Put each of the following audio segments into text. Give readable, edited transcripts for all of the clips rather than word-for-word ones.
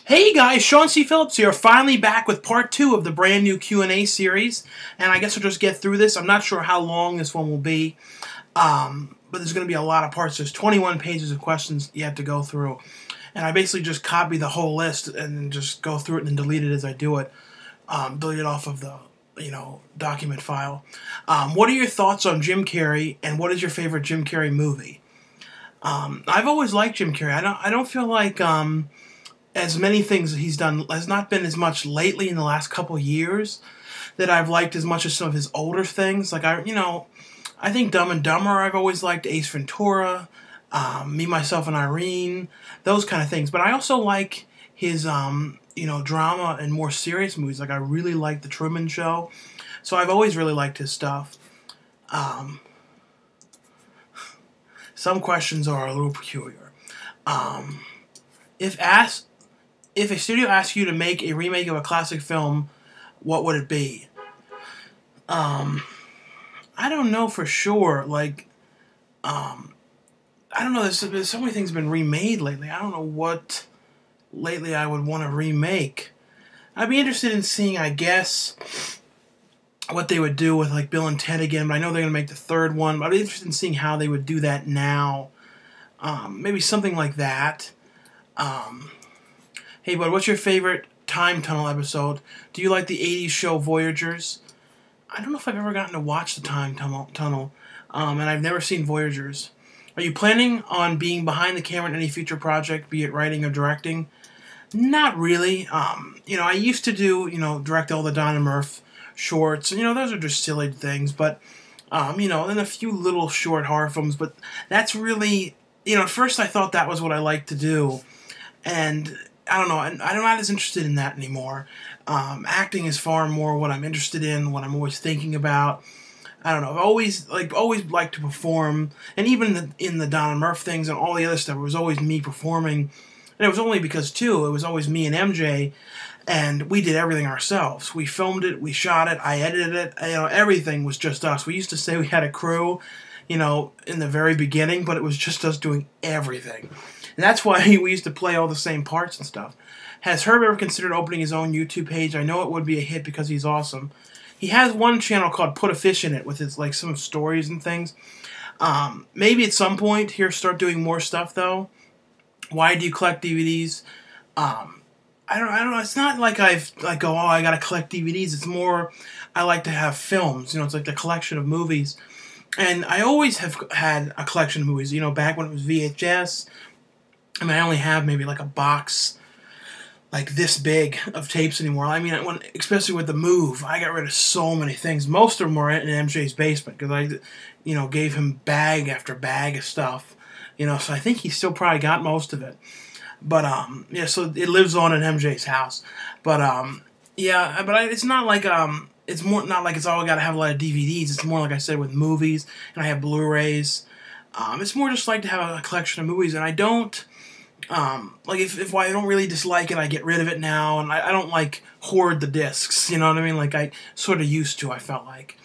Hey guys, Sean C. Phillips here, finally back with part 2 of the brand new Q&A series, and I guess we'll just get through this. I'm not sure how long this one will be, but there's going to be a lot of parts. There's 21 pages of questions you have to go through, and I basically just copy the whole list and then just go through it and delete it as I do it, delete it off of the document file. What are your thoughts on Jim Carrey, and what is your favorite Jim Carrey movie? I've always liked Jim Carrey. I don't feel like as many things he's done has not been as much lately in the last couple years that I've liked as much as some of his older things. Like I think Dumb and Dumber I've always liked, Ace Ventura, Me, Myself, and Irene, those kind of things. But I also like his drama and more serious movies. Like I really like The Truman Show, so I've always really liked his stuff. Some questions are a little peculiar. If a studio asks you to make a remake of a classic film, what would it be? I don't know for sure. Like, I don't know. There's so many things have been remade lately. I don't know what lately I would want to remake. I'd be interested in seeing, I guess, what they would do with like Bill and Ted again. But I know they're going to make the third one. But I'd be interested in seeing how they would do that now. Maybe something like that. Hey, bud, what's your favorite time tunnel episode? Do you like the 80s show Voyagers? I don't know if I've ever gotten to watch the time tunnel, and I've never seen Voyagers. Are you planning on being behind the camera in any future project, be it writing or directing? Not really. I used to do, direct all the Don and Murph shorts. Those are just silly things, but, and a few little short horror films, but that's really, at first I thought that was what I liked to do, and I don't know, I'm not as interested in that anymore. Acting is far more what I'm interested in, what I'm always thinking about. I don't know, I've always liked to perform, and even in the Don and Murph things and all the other stuff, it was always me performing, and it was only because, too, it was always me and MJ, and we did everything ourselves. We filmed it, we shot it, I edited it, everything was just us. We used to say we had a crew, in the very beginning, but it was just us doing everything. And that's why we used to play all the same parts and stuff. Has Herb ever considered opening his own YouTube page? I know it would be a hit because he's awesome. He has one channel called Put a Fish in It with his some stories and things. Maybe at some point he'll start doing more stuff though. Why do you collect DVDs? I don't know. It's not like I gotta collect DVDs. It's more I like to have films. It's like the collection of movies. And I always have had a collection of movies. Back when it was VHS. I only have maybe like a box like this big of tapes anymore. Especially with the move, I got rid of so many things. Most of them were in MJ's basement because I, gave him bag after bag of stuff. So I think he still probably got most of it. But, so it lives on in MJ's house. But, it's not like, it's more not like it's all got to have a lot of DVDs. It's more like I said with movies, and I have Blu-rays. It's more just like to have a collection of movies, and I don't, if I don't really dislike it, I get rid of it now, and I don't, hoard the discs, you know what I mean? Like I sort of used to, I felt like.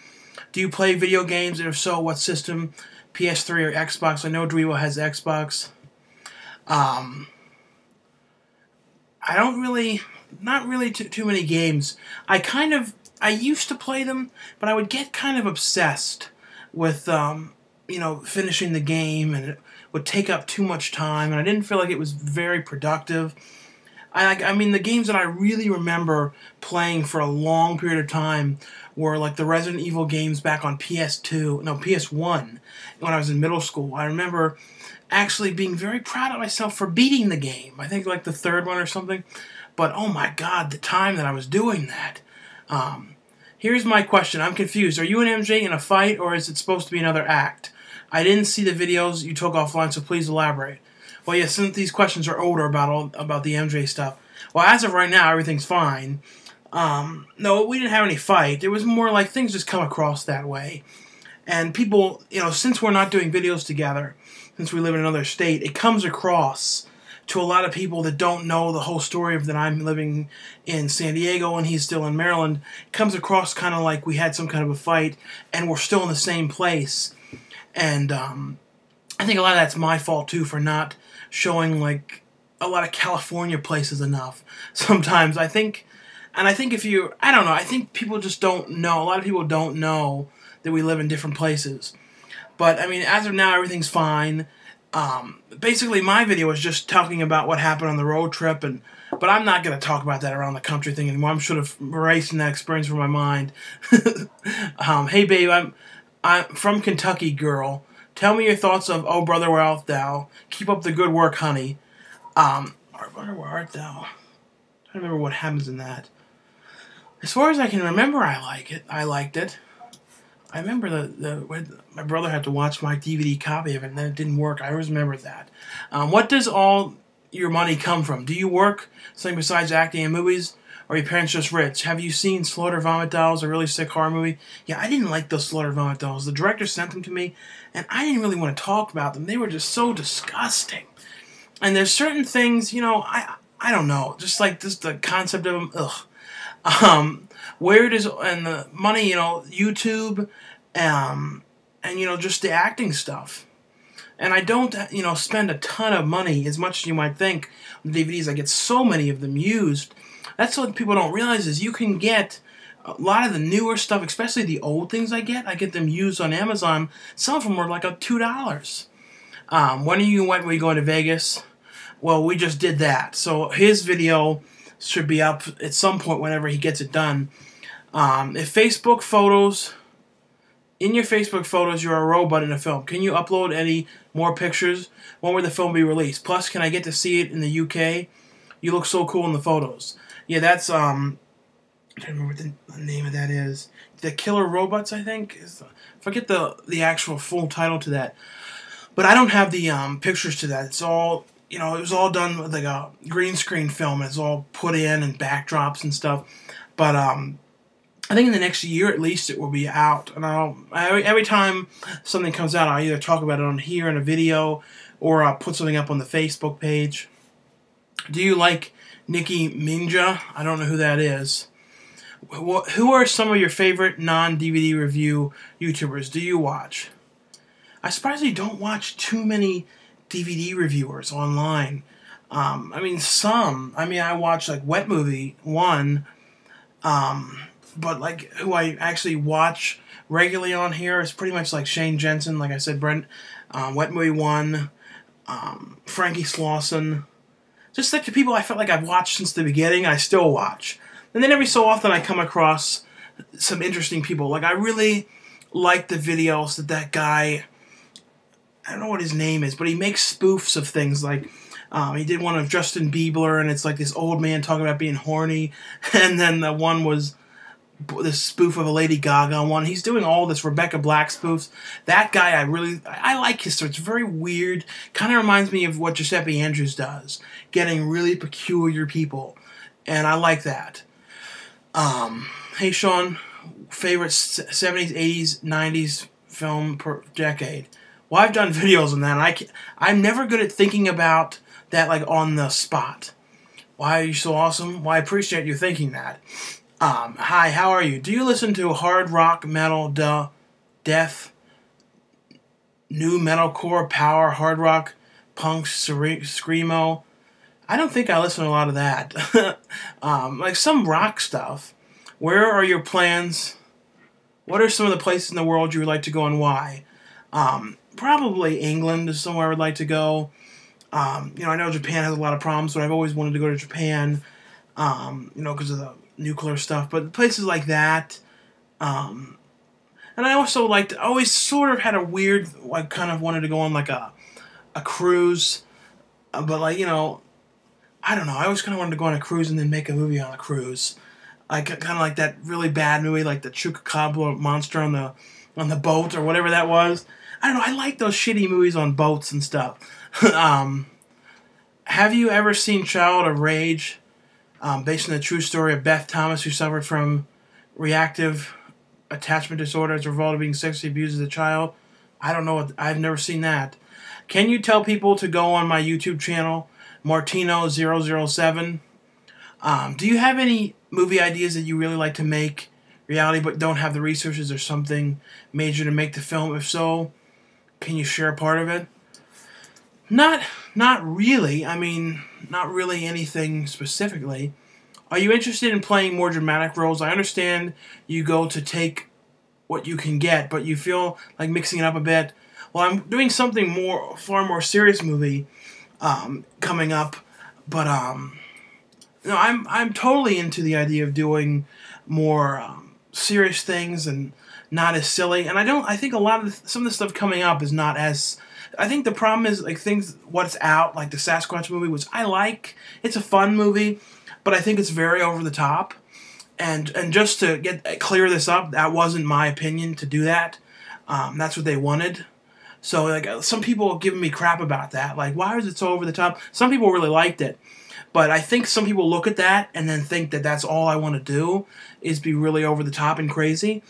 Do you play video games, and if so, what system? PS3 or Xbox? I know Dweebo has Xbox. I don't really, not really too many games. I used to play them, but I would get kind of obsessed with, finishing the game, and it would take up too much time, and I didn't feel like it was very productive. The games that I really remember playing for a long period of time were like the Resident Evil games back on PS1, when I was in middle school. I remember actually being very proud of myself for beating the game. I think like the third one or something. But oh my god, the time that I was doing that. Here's my question. I'm confused. Are you and MJ in a fight, or is it supposed to be another act? I didn't see the videos you took offline, so please elaborate. Well, yeah, since these questions are older about the MJ stuff. Well, as of right now, everything's fine. No, we didn't have any fight. It was more like things just come across that way. And people, since we're not doing videos together, since we live in another state, it comes across to a lot of people that don't know the whole story of that I'm living in San Diego and he's still in Maryland. It comes across kind of like we had some kind of a fight and we're still in the same place. And I think a lot of that's my fault too for not showing a lot of California places enough. Sometimes I think, and I think if you, I don't know, I think people just don't know. A lot of people don't know that we live in different places. But I mean, as of now, everything's fine. Basically, my video was just talking about what happened on the road trip, but I'm not going to talk about that around the country thing anymore. I'm sort of erasing that experience from my mind. Hey, babe, I'm from Kentucky, girl. Tell me your thoughts of Oh Brother, Where Art Thou? Keep up the good work, honey. Oh Brother, Where Art Thou? I don't remember what happens in that. As far as I can remember, I liked it. I remember my brother had to watch my DVD copy of it, and then it didn't work. I always remember that. What does all your money come from? Do you work something besides acting in movies, or are your parents just rich? Have you seen Slaughter Vomit Dolls, a really sick horror movie? Yeah, I didn't like those Slaughter Vomit Dolls. The director sent them to me, and I didn't really want to talk about them. They were just so disgusting. And there's certain things, you know, I don't know, just like this, the concept of them, ugh. Where it is, and the money, you know, YouTube, and, you know, just the acting stuff. And I don't, you know, spend a ton of money, as much as you might think, on DVDs. I get so many of them used. That's what people don't realize, is you can get a lot of the newer stuff, especially the old things I get them used on Amazon. Some of them were like $2. When are you went, were you going to Vegas? Well, we just did that. So his video should be up at some point whenever he gets it done. If Facebook photos, in your Facebook photos, you're a robot in a film. Can you upload any more pictures? When will the film be released? Plus, can I get to see it in the UK? You look so cool in the photos. Yeah, that's, I don't remember what the name of that is. The Killer Robots, I think. Forget the actual full title to that. But I don't have the pictures to that. It's all, you know, it was all done with like a green screen film. It's all put in and backdrops and stuff. But I think in the next year at least it will be out. And every time something comes out, I'll either talk about it on here in a video, or I'll put something up on the Facebook page. Do you like Nicki Minaj? I don't know who that is. Who are some of your favorite non-DVD review YouTubers do you watch? I surprisingly don't watch too many DVD reviewers online. I mean, some. I mean, I watch like Wet Movie 1, but like who I actually watch regularly on here is pretty much like Shane Jensen, like I said, Brent, Wet Movie 1, Frankie Slauson. Just like the people I felt like I've watched since the beginning, I still watch. And then every so often I come across some interesting people. Like I really like the videos that guy, I don't know what his name is, but he makes spoofs of things. Like he did one of Justin Bieber, and it's like this old man talking about being horny. And then the one was this spoof of a Lady Gaga one. He's doing all this Rebecca Black spoofs. That guy, I like his stuff. It's very weird. Kind of reminds me of what Giuseppe Andrews does, getting really peculiar people, and I like that. Hey Sean, favorite 70s, 80s, 90s film per decade. Well, I've done videos on that, and I'm never good at thinking about that like on the spot. Why are you so awesome? Well, I appreciate you thinking that. Hi, how are you? Do you listen to hard rock, metal, death, new metalcore, power, hard rock, punk, screamo? I don't think I listen to a lot of that. Like some rock stuff. Where are your plans? What are some of the places in the world you would like to go, and why? Probably England is somewhere I would like to go. You know, I know Japan has a lot of problems, but I've always wanted to go to Japan, you know, because of the nuclear stuff. But places like that. And I also always sort of had a weird, like, kind of wanted to go on like a cruise. But like, you know, I don't know. I always kind of wanted to go on a cruise and then make a movie on a cruise. Like, kind of like that really bad movie, like the Chupacabra monster on the boat or whatever that was. I don't know. I like those shitty movies on boats and stuff. Have you ever seen Child of Rage, based on the true story of Beth Thomas, who suffered from reactive attachment disorder as a result of being sexually abused as a child? I don't know. I've never seen that. Can you tell people to go on my YouTube channel, Martino007? Do you have any movie ideas that you really like to make reality but don't have the resources or something major to make the film? If so, can you share a part of it? Not not really. I mean, not really anything specifically. Are you interested in playing more dramatic roles? I understand you go to take what you can get, but you feel like mixing it up a bit. Well, I'm doing something far more serious movie coming up, but no, I'm totally into the idea of doing more serious things and not as silly. And I think a lot of some of the stuff coming up is not as. I think the problem is like things what's out like the Sasquatch movie, which I like. It's a fun movie, but I think it's very over the top. And just to clear this up, that wasn't my opinion to do that. That's what they wanted. So like some people are giving me crap about that. Like, why is it so over the top? Some people really liked it. But I think some people look at that and then think that that's all I want to do is be really over the top and crazy.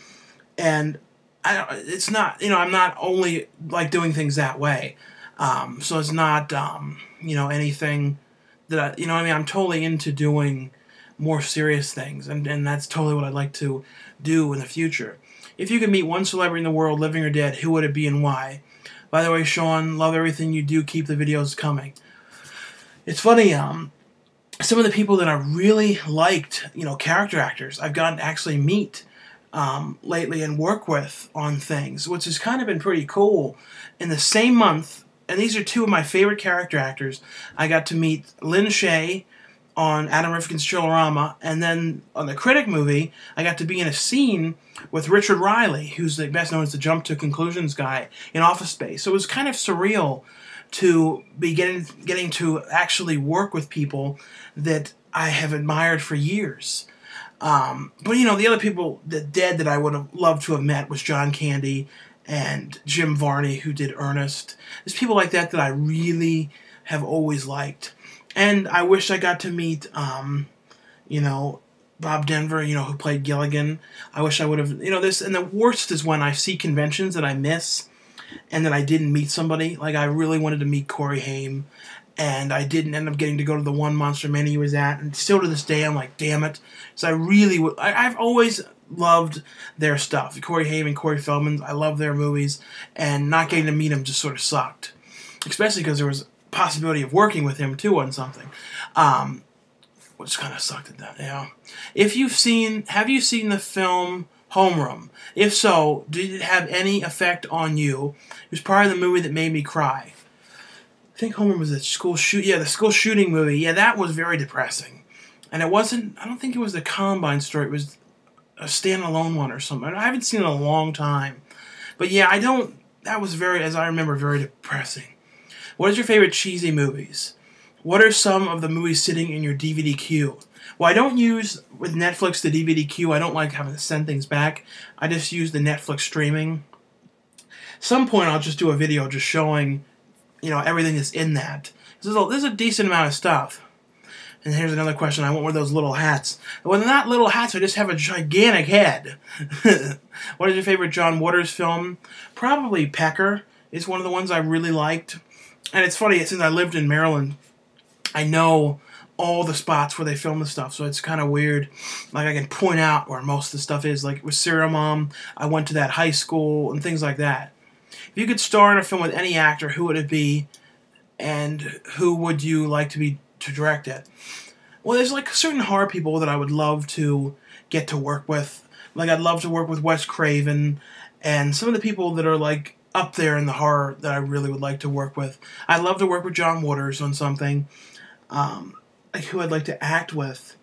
And it's not, I'm not only like doing things that way. So it's not, anything that I mean, I'm totally into doing more serious things. And that's totally what I'd like to do in the future. If you could meet one celebrity in the world, living or dead, who would it be and why? By the way, Sean, love everything you do. Keep the videos coming. It's funny, some of the people that I really liked, character actors, I've gotten to actually meet lately and work with on things, which has kind of been pretty cool. In the same month, and these are two of my favorite character actors, I got to meet Lin Shaye on Adam Rifkin's Chillerama, and then on the Critic movie, I got to be in a scene with Richard Riley, who's the best known as the Jump to Conclusions guy in Office Space. So it was kind of surreal to be getting to actually work with people that I have admired for years. But the other people that I would have loved to have met was John Candy and Jim Varney, who did Ernest. There's people like that I really have always liked. And I wish I got to meet, Bob Denver, who played Gilligan. I wish I would have, this. And the worst is when I see conventions that I miss and that I didn't meet somebody. Like, I really wanted to meet Corey Haim, and I didn't end up getting to go to the one Monster Mania he was at. And still to this day, I'm like, damn it. So I really would. I've always loved their stuff. Corey Haim and Corey Feldman, I love their movies, and not getting to meet them just sort of sucked. Especially because there was possibility of working with him too on something, which kind of sucked at that. Yeah. Have you seen the film Homeroom? If so, did it have any effect on you? It was probably the movie that made me cry. I think Homeroom was the school shooting movie. Yeah, that was very depressing, and it wasn't. I don't think it was the Columbine story. It was a standalone one or something. I haven't seen it in a long time, but yeah, I don't. That was as I remember, very depressing. What is your favorite cheesy movies? What are some of the movies sitting in your DVD queue? Well, I don't use, with Netflix, the DVD queue. I don't like having to send things back. I just use the Netflix streaming. Some point I'll just do a video just showing, everything that's in that. There's a decent amount of stuff. And here's another question. I want one of those little hats. Well, they're not little hats. I just have a gigantic head. What is your favorite John Waters film? Probably Pecker is one of the ones I really liked. And it's funny, since I lived in Maryland, I know all the spots where they film the stuff, so it's kind of weird. Like, I can point out where most of the stuff is. Like, with Serial Mom, I went to that high school, and things like that. If you could star in a film with any actor, who would it be, and who would you like to direct it? Well, there's, like, certain horror people that I would love to get to work with. Like, I'd love to work with Wes Craven, and some of the people that are, like, up there in the horror that I really would like to work with. I'd love to work with John Waters on something. Like, who I'd like to act with.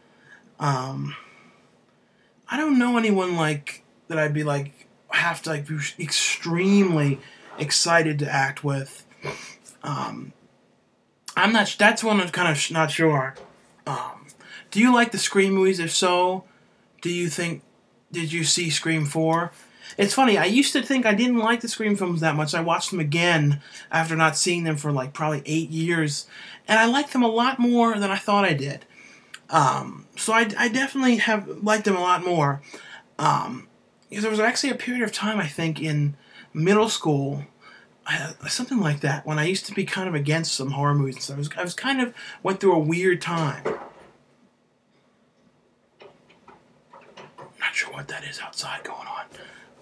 I don't know anyone like that I'd be like have to like be extremely excited to act with. I'm not. That's one I'm kind of not sure. Do you like the Scream movies? If so, did you see Scream 4? It's funny, I used to think I didn't like the Scream films that much. I watched them again after not seeing them for like probably 8 years, and I liked them a lot more than I thought I did. So I definitely have liked them a lot more. Because there was actually a period of time, I think, in middle school, something like that, when I used to be kind of against some horror movies. I was kind of went through a weird time. Not sure what that is outside going on.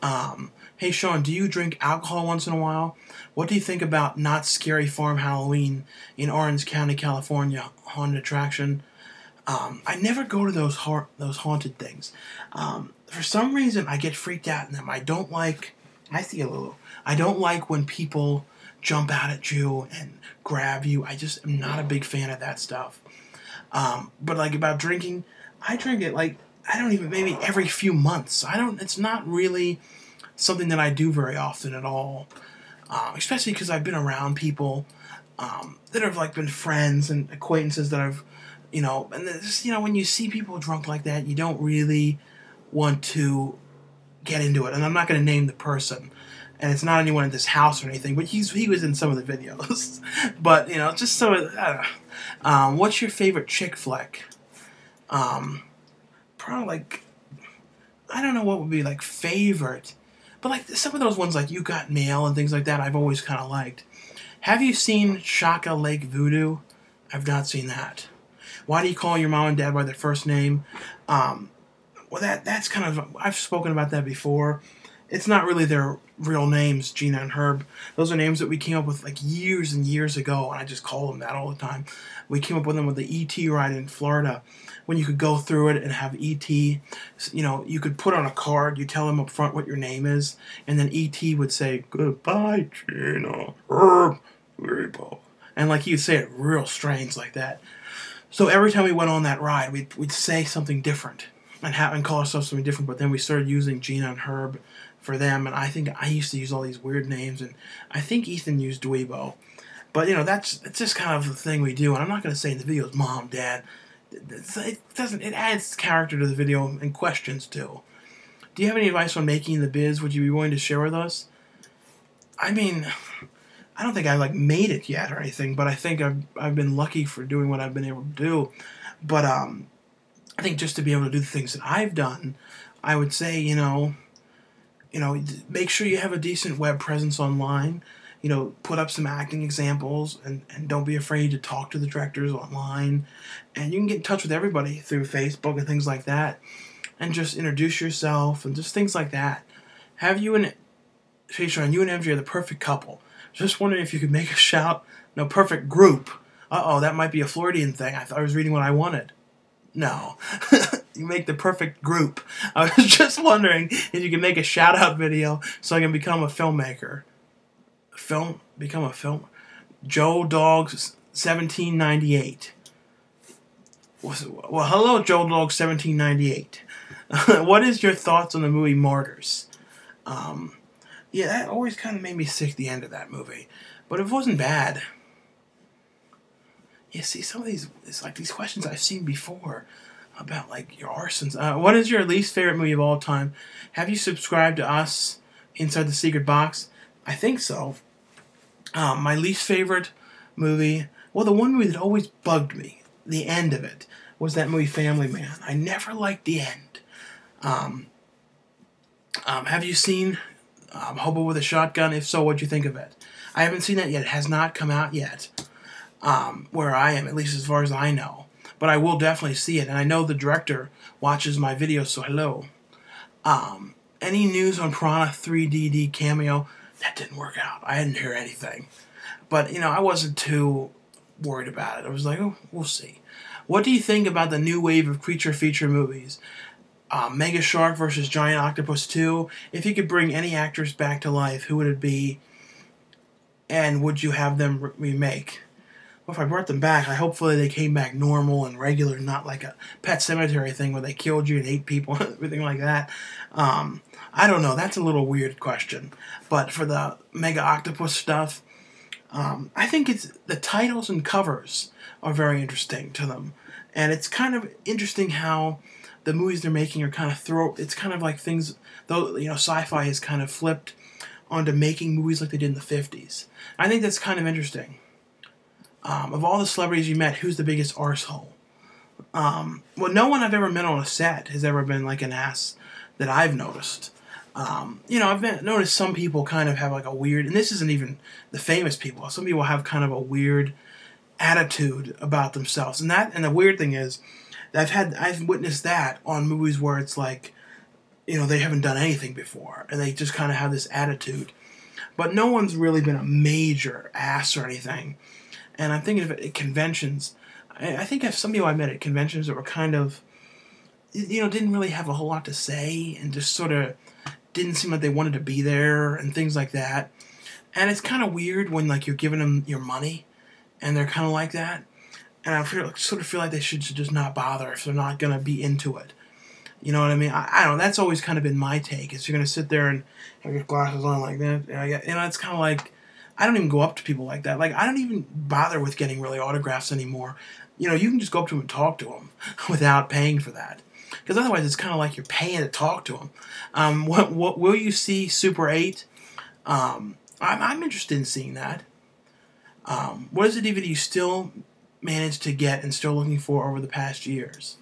Hey Sean, do you drink alcohol once in a while? What do you think about Not Scary Farm Halloween in Orange County, California, haunted attraction? I never go to those haunted things. For some reason, I get freaked out in them. I don't like. I see a little. I don't like when people jump out at you and grab you. I just am not a big fan of that stuff. But like about drinking, I drink it like I don't even maybe every few months. I don't. It's not really something that I do very often at all. Especially because I've been around people that have like been friends and acquaintances that I've, and just when you see people drunk like that, you don't really want to get into it. And I'm not going to name the person, and it's not anyone in this house or anything, but he was in some of the videos. But just some of I don't know. What's your favorite chick flick? Probably like I don't know what would be like favorite. But like some of those ones like You Got Mail and things like that I've always kind of liked. Have you seen Shaka Lake Voodoo? I've not seen that. Why do you call your mom and dad by their first name? Well, that's kind of... I've spoken about that before. It's not really their real names, Gina and Herb. Those are names that we came up with like years and years ago, and I just call them that all the time. We came up with them with the E.T. ride in Florida, when you could go through it and have E.T. You could put on a card, you tell them up front what your name is, and then E.T. would say, "Goodbye, Gina, Herb, Grable." And like he would say it real strange like that. So every time we went on that ride, we'd say something different and call ourselves something different. But then we started using Gina and Herb for them, and I think I used to use all these weird names, and I think Ethan used Dweebo. But it's just kind of the thing we do, and I'm not going to say in the videos, Mom, Dad. It adds character to the video and questions too. Do you have any advice on making the biz? Would you be willing to share with us? I mean, I don't think I like made it yet or anything, but I think I've been lucky for doing what I've been able to do. But I think just to be able to do the things that I've done, I would say make sure you have a decent web presence online. Put up some acting examples and don't be afraid to talk to the directors online. And you can get in touch with everybody through Facebook and things like that. And just introduce yourself and just things like that. You and MJ are the perfect couple. Just wondering if you could make a shout. No, perfect group. Uh-oh, that might be a Floridian thing. I thought I was reading what I wanted. No. You make the perfect group. I was just wondering if you could make a shout-out video so I can become a filmmaker. Become a film. Joe Dogs 1798. Well, hello, Joe Dogs 1798. What is your thoughts on the movie Martyrs? Yeah, that always kind of made me sick, the end of that movie. But it wasn't bad. Yeah, see, some of it's like these questions I've seen before about like your arsons. What is your least favorite movie of all time? Have you subscribed to us Inside the Secret Box? I think so. My least favorite movie, well, the one movie that always bugged me, the end of it, was that movie Family Man. I never liked the end. Have you seen Hobo with a Shotgun? If so, what'd you think of it? I haven't seen that yet. It has not come out yet. Where I am, at least as far as I know. But I will definitely see it, and I know the director watches my videos, so hello. Any news on Piranha 3DD cameo? That didn't work out. I didn't hear anything. But, I wasn't too worried about it. I was like, oh, we'll see. What do you think about the new wave of creature feature movies? Mega Shark vs. Giant Octopus 2. If you could bring any actors back to life, who would it be? And would you have them remake? Well, if I brought them back, hopefully they came back normal and regular, not like a Pet Cemetery thing where they killed you and ate people and everything like that. I don't know. That's a little weird question. But for the Mega Octopus stuff, I think the titles and covers are very interesting to them. And it's kind of interesting how the movies they're making are kind of it's kind of like things, though, sci-fi has kind of flipped onto making movies like they did in the 50s. I think that's kind of interesting. Of all the celebrities you met, who's the biggest arsehole? Well, no one I've ever met on a set has ever been like an ass that I've noticed. I've noticed some people kind of have like a weird, and this isn't even the famous people. Some people have kind of a weird attitude about themselves, and the weird thing is, I've witnessed that on movies where it's like, they haven't done anything before, and they just kind of have this attitude. But no one's really been a major ass or anything. And I'm thinking of it at conventions. I think of some people I met at conventions that were kind of, didn't really have a whole lot to say, and just sort of didn't seem like they wanted to be there and things like that. And it's kind of weird when like you're giving them your money, and they're kind of like that. And I sort of feel like they should just not bother if they're not going to be into it. You know what I mean? I don't know. That's always kind of been my take. Is you're going to sit there and have your glasses on like that. It's kind of like, I don't even go up to people like that. Like, I don't even bother with getting really autographs anymore. You can just go up to them and talk to them without paying for that. Because otherwise it's kind of like you're paying to talk to them. What will you see Super 8? I'm interested in seeing that. What is the DVD you still managed to get and still looking for over the past years?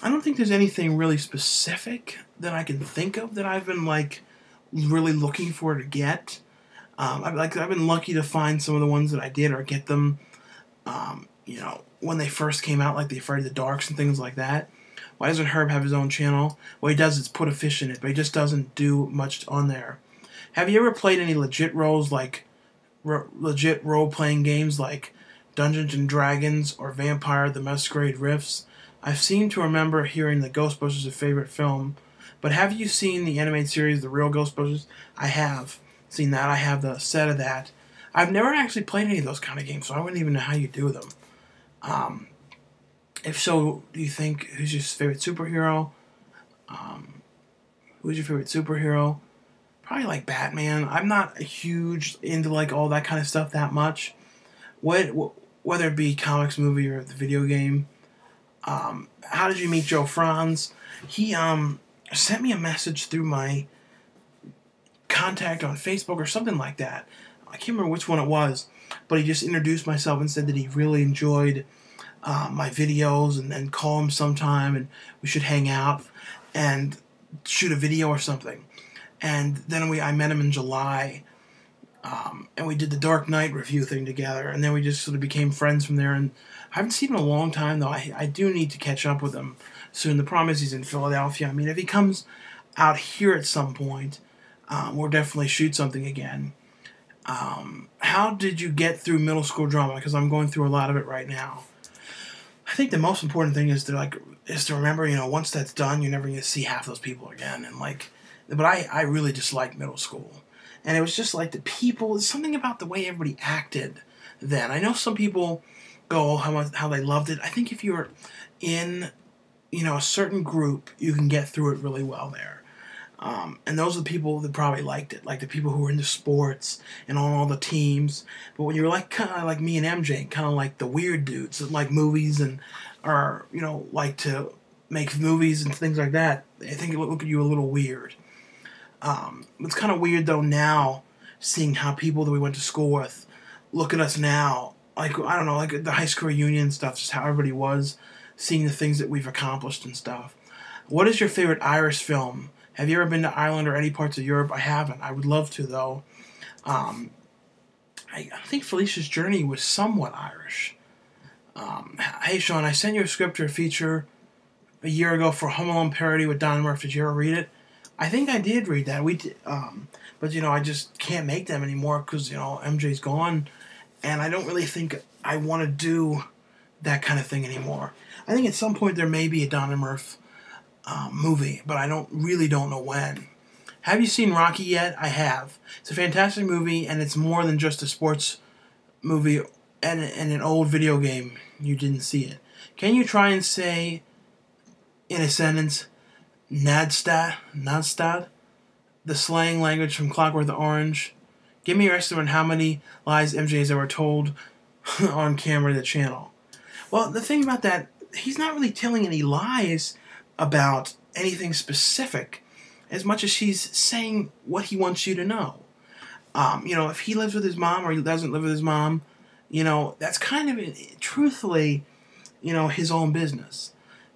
I don't think there's anything really specific that I can think of that I've been like really looking for to get. I've been lucky to find some of the ones that I did or get them. When they first came out, like the Afraid of the Darks and things like that. Why doesn't Herb have his own channel? What he does is put a fish in it, but he just doesn't do much on there. Have you ever played any legit roles, like legit role-playing games like Dungeons and Dragons or Vampire the Masquerade Rifts? I seem to remember hearing that Ghostbusters is a favorite film, but have you seen the animated series, The Real Ghostbusters? I have seen that. I have the set of that. I've never actually played any of those kind of games, so I wouldn't even know how you do them. If so, do you think, who's your favorite superhero? Who's your favorite superhero? Probably like Batman. I'm not huge into like all that kind of stuff that much. Whether it be comics, movie, or the video game. How did you meet Joe Franz? He sent me a message through my contact on Facebook or something like that. I can't remember which one it was, but he just introduced himself and said that he really enjoyed my videos and call him sometime and we should hang out and shoot a video or something. And then I met him in July, and we did the Dark Knight review thing together, and then we just sort of became friends from there. And I haven't seen him in a long time, though. I do need to catch up with him soon. The problem is he's in Philadelphia. I mean, if he comes out here at some point, we'll definitely shoot something again. How did you get through middle school drama? Because I'm going through a lot of it right now. I think the most important thing is to remember, once that's done, you're never going to see half those people again. But I really disliked middle school. And it was just like the people, there's something about the way everybody acted then. I know some people go, how they loved it. I think if you're in, a certain group, you can get through it really well there. And those are the people that probably liked it, like the people who were into sports and on all the teams. But when you're like kind of like me and MJ, kind of like the weird dudes that like movies and are like to make movies and things like that, I think it would look at you a little weird. It's kind of weird though now, seeing how people that we went to school with look at us now. Like I don't know, like the high school reunion stuff, just how everybody was, seeing the things that we've accomplished and stuff. What is your favorite Irish film? Have you ever been to Ireland or any parts of Europe? I haven't. I would love to, though. I think Felicia's Journey was somewhat Irish. Hey, Sean, I sent you a script or a feature a year ago for Home Alone parody with Don Murphy. Did you ever read it? I think I did read that. We did, but, I just can't make them anymore because, MJ's gone. And I don't really think I want to do that kind of thing anymore. I think at some point there may be a Don Murphy movie, but I don't know when. Have you seen Rocky yet? I have. It's a fantastic movie, and it's more than just a sports movie and an old video game. You didn't see it. Can you try and say in a sentence, Nadstad, the slang language from Clockwork Orange? Give me your estimate on how many lies MJ has ever told on camera to the channel. Well, the thing about that, he's not really telling any lies about anything specific as much as he's saying what he wants you to know. If he lives with his mom or he doesn't live with his mom, that's kind of, truthfully, his own business.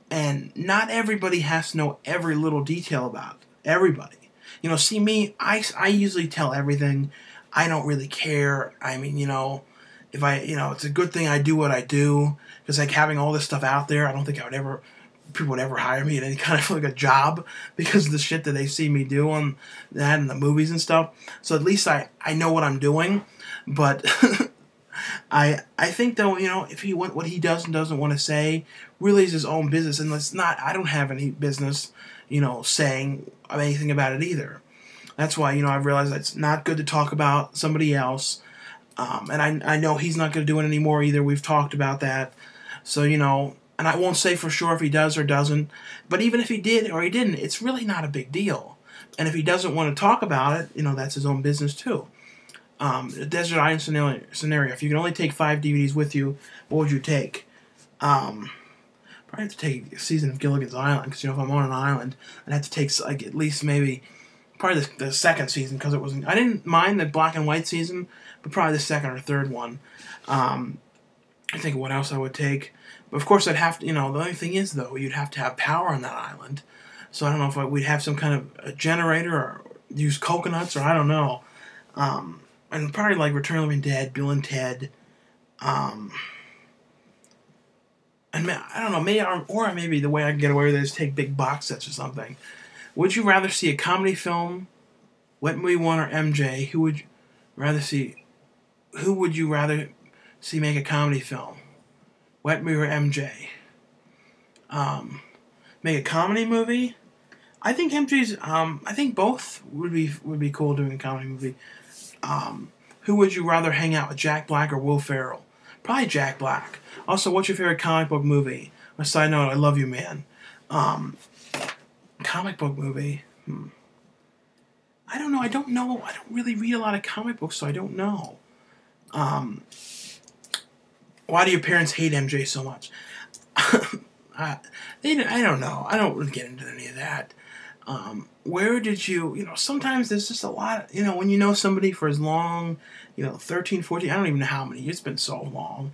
And not everybody has to know every little detail about everybody. See me, I usually tell everything. I don't really care. I mean, if it's a good thing I do what I do, because like having all this stuff out there, I don't think I would ever people would ever hire me at any kind of like a job because of the shit that they see me do on that and the movies and stuff. So at least I know what I'm doing. But I think though, if he what he does and doesn't want to say really is his own business, and it's not. I don't have any business, saying anything about it either. That's why I've realized that it's not good to talk about somebody else. And I know he's not going to do it anymore either. We've talked about that. So and I won't say for sure if he does or doesn't. But even if he did or he didn't, it's really not a big deal. And if he doesn't want to talk about it, that's his own business too. The Desert Island scenario. If you can only take 5 DVDs with you, what would you take? Probably have to take a season of Gilligan's Island because if I'm on an island, I'd have to take like at least maybe probably the second season because it wasn't. I didn't mind the black and white season, but probably the second or third one. I think what else I would take. But of course, I'd have to. The only thing is though, you'd have to have power on that island. So I don't know if we'd have some kind of a generator or use coconuts or I don't know. And probably like Return of the Living Dead, Bill and Ted. And I don't know, maybe the way I can get away with it is take big box sets or something. Would you rather see a comedy film, Wet Movie 1 or MJ? Who would you rather see make a comedy film? Wet Movie or MJ? Make a comedy movie? I think MJ's. I think both would be cool doing a comedy movie. Who would you rather hang out with, Jack Black or Will Ferrell? Probably Jack Black. Also, what's your favorite comic book movie? A side note, I love you, man. Comic book movie? I don't know. I don't really read a lot of comic books, so I don't know. Why do your parents hate MJ so much? I don't know. I don't really get into any of that. Where did you, sometimes there's just a lot, when you know somebody for as long, 13, 14, I don't even know how many, it's been so long.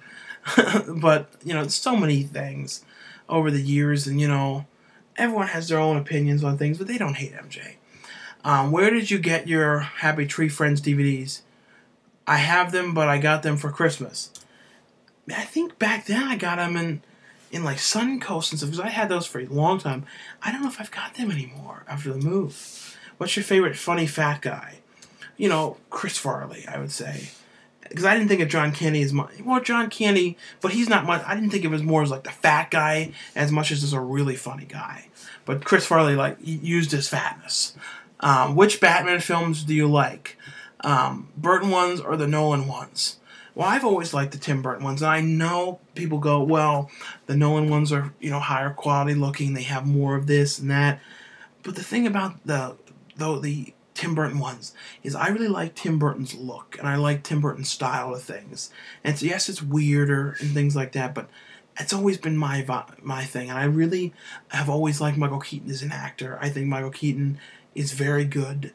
But, so many things over the years, and, everyone has their own opinions on things, but they don't hate MJ. Where did you get your Happy Tree Friends DVDs? I have them, but I got them for Christmas. I think back then I got them in like Suncoast and stuff, because I had those for a long time. I don't know if I've got them anymore after the move. What's your favorite funny fat guy? Chris Farley, I would say. Because I didn't think of John Candy as much. Well, John Candy, but he's not much. I didn't think of him as more as like the fat guy as much as a really funny guy. But Chris Farley, he used his fatness. Which Batman films do you like? Burton ones or the Nolan ones? Well, I've always liked the Tim Burton ones, and I know people go, well, the Nolan ones are, higher quality looking, they have more of this and that. But the thing about the Tim Burton ones is I really like Tim Burton's look, and I like Tim Burton's style of things. And so, yes, it's weirder and things like that, but it's always been my thing, and I really have always liked Michael Keaton as an actor. I think Michael Keaton is very good,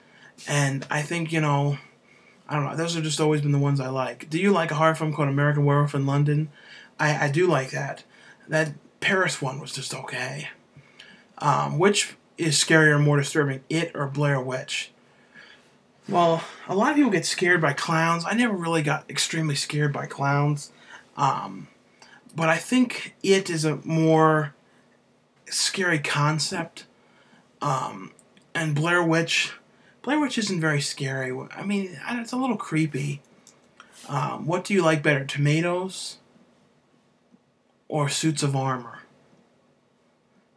and I think, I don't know. Those have just always been the ones I like. Do you like a horror film called American Werewolf in London? I do like that. That Paris one was just okay. Which is scarier and more disturbing, It or Blair Witch? Well, a lot of people get scared by clowns. I never really got extremely scared by clowns. But I think It is a more scary concept. And Blair Witch isn't very scary. I mean, it's a little creepy. What do you like better, tomatoes or suits of armor?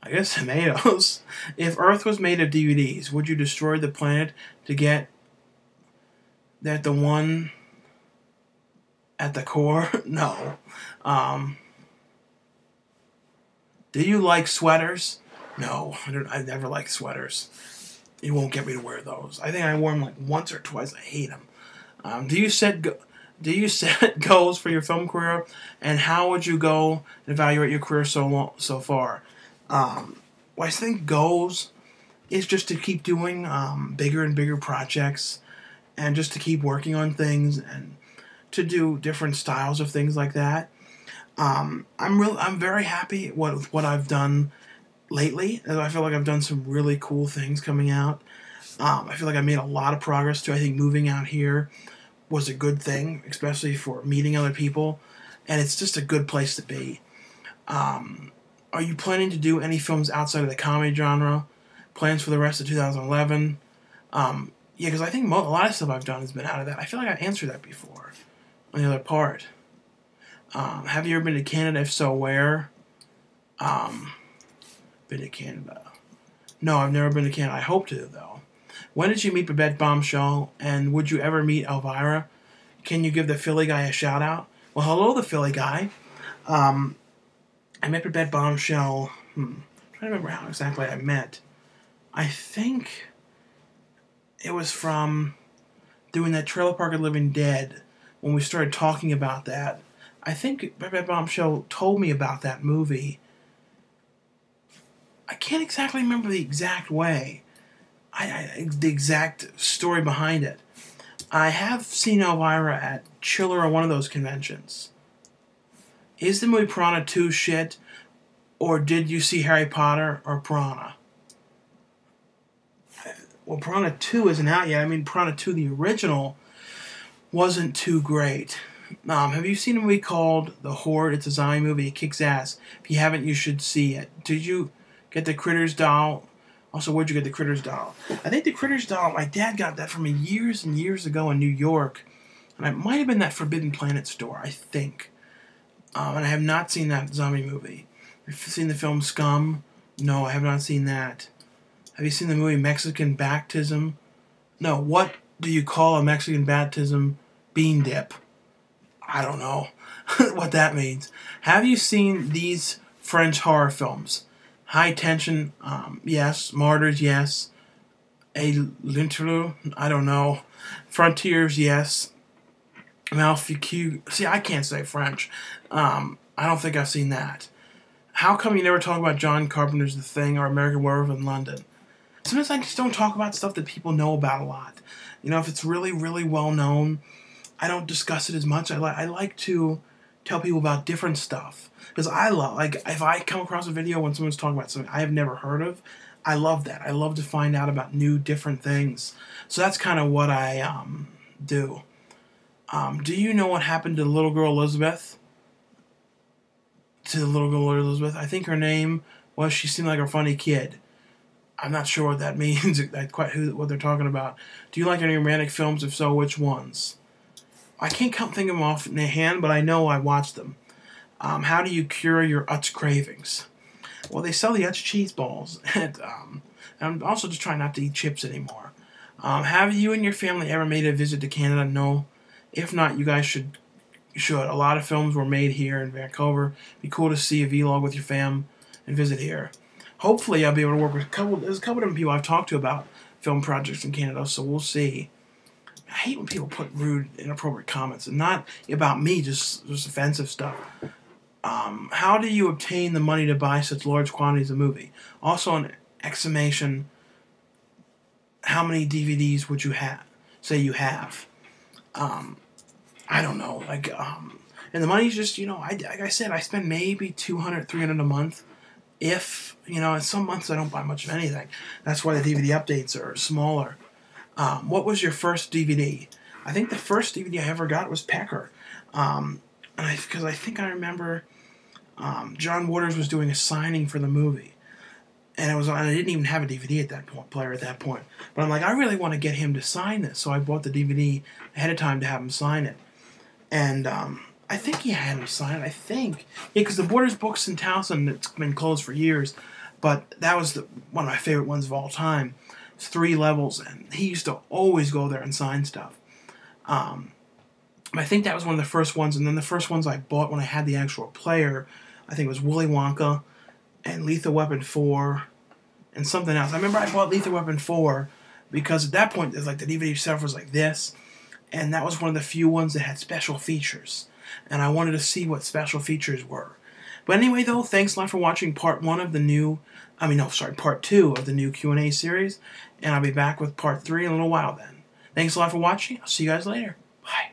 I guess tomatoes. If Earth was made of DVDs, would you destroy the planet to get that the one at the core? No. Do you like sweaters? No, I never liked sweaters. You won't get me to wear those. I think I wore them like once or twice. I hate them. Do you set goals for your film career? And how would you go and evaluate your career so far? Well, I think goals is just to keep doing bigger and bigger projects, and just to keep working on things and to do different styles of things like that. I'm very happy with what I've done lately. I feel like I've done some really cool things coming out. I feel like I made a lot of progress too. I think moving out here was a good thing, especially for meeting other people, and it's just a good place to be. Are you planning to do any films outside of the comedy genre? Plans for the rest of 2011? Yeah, because I think a lot of stuff I've done has been out of that. I feel like I answered that before on the other part. Have you ever been to Canada? If so, where? Been to Canada. No, I've never been to Canada. I hope to, though. When did you meet Babette Bombshell, and would you ever meet Elvira? Can you give the Philly guy a shout-out? Well, hello, the Philly guy. I met Babette Bombshell. I'm trying to remember how exactly I met. I think it was from doing that Trailer Park of the Living Dead when we started talking about that. I think Babette Bombshell told me about that movie. I can't exactly remember the exact way. The exact story behind it. I have seen Elvira at Chiller or one of those conventions. Is the movie Piranha 2 shit, or did you see Harry Potter or Piranha? Well, Piranha 2 isn't out yet. I mean, Piranha 2, the original, wasn't too great. Have you seen a movie called The Horde? It's a zombie movie. It kicks ass. If you haven't, you should see it. Did you get the Critters doll? Also, where'd you get the Critters doll? I think the Critters doll, my dad got that for me years and years ago in New York. And it might have been that Forbidden Planet store, I think. And I have not seen that zombie movie. Have you seen the film Scum? No, I have not seen that. Have you seen the movie Mexican Baptism? No, what do you call a Mexican baptism? Bean dip. I don't know what that means. Have you seen these French horror films? High Tension, yes. Martyrs, yes. A L'interlude, I don't know. Frontiers, yes. Malficu. See, I can't say French. I don't think I've seen that. How come you never talk about John Carpenter's The Thing or American Werewolf in London? Sometimes I just don't talk about stuff that people know about a lot. You know, if it's really, really well known, I don't discuss it as much. I like to tell people about different stuff. Because I love, like, if I come across a video when someone's talking about something I have never heard of, I love that. I love to find out about new, different things. So that's kind of what I do. Do you know what happened to the little girl Elizabeth? To the little girl Elizabeth? I think her name was, she seemed like a funny kid. I'm not sure what that means, quite what they're talking about. Do you like any romantic films? If so, which ones? I can't think of them off in the hand, but I know I watched them. How do you cure your Utz cravings? Well, they sell the Utz cheese balls, and I'm also just trying not to eat chips anymore. Have you and your family ever made a visit to Canada? No. If not, you guys should. A lot of films were made here in Vancouver. It'd be cool to see a vlog with your fam and visit here. Hopefully, I'll be able to work with there's a couple different people I've talked to about film projects in Canada, so we'll see. I hate when people put rude, inappropriate comments, and not about me, just offensive stuff. How do you obtain the money to buy such large quantities of movie? Also, an exclamation, how many DVDs would you have? Say you have. I don't know. And the money's just, like I said, I spend maybe $200, $300 a month. If, in some months I don't buy much of anything. That's why the DVD updates are smaller. What was your first DVD? I think the first DVD I ever got was Pecker. Because I think I remember John Waters was doing a signing for the movie. And I didn't even have a DVD player at that point. But I'm like, I really want to get him to sign this. So I bought the DVD ahead of time to have him sign it. And I think he had him sign it. I think. Yeah, because the Borders Books in Towson, it's been closed for years. But that was one of my favorite ones of all time. It's 3 levels. And he used to always go there and sign stuff. I think that was one of the first ones. And then the first ones I bought when I had the actual player, I think it was Willy Wonka and Lethal Weapon 4 and something else. I remember I bought Lethal Weapon 4 because at that point, the DVD itself was like this. And that was one of the few ones that had special features. And I wanted to see what special features were. But anyway, though, thanks a lot for watching part 2 of the new Q&A series. And I'll be back with part 3 in a little while then. Thanks a lot for watching. I'll see you guys later. Bye.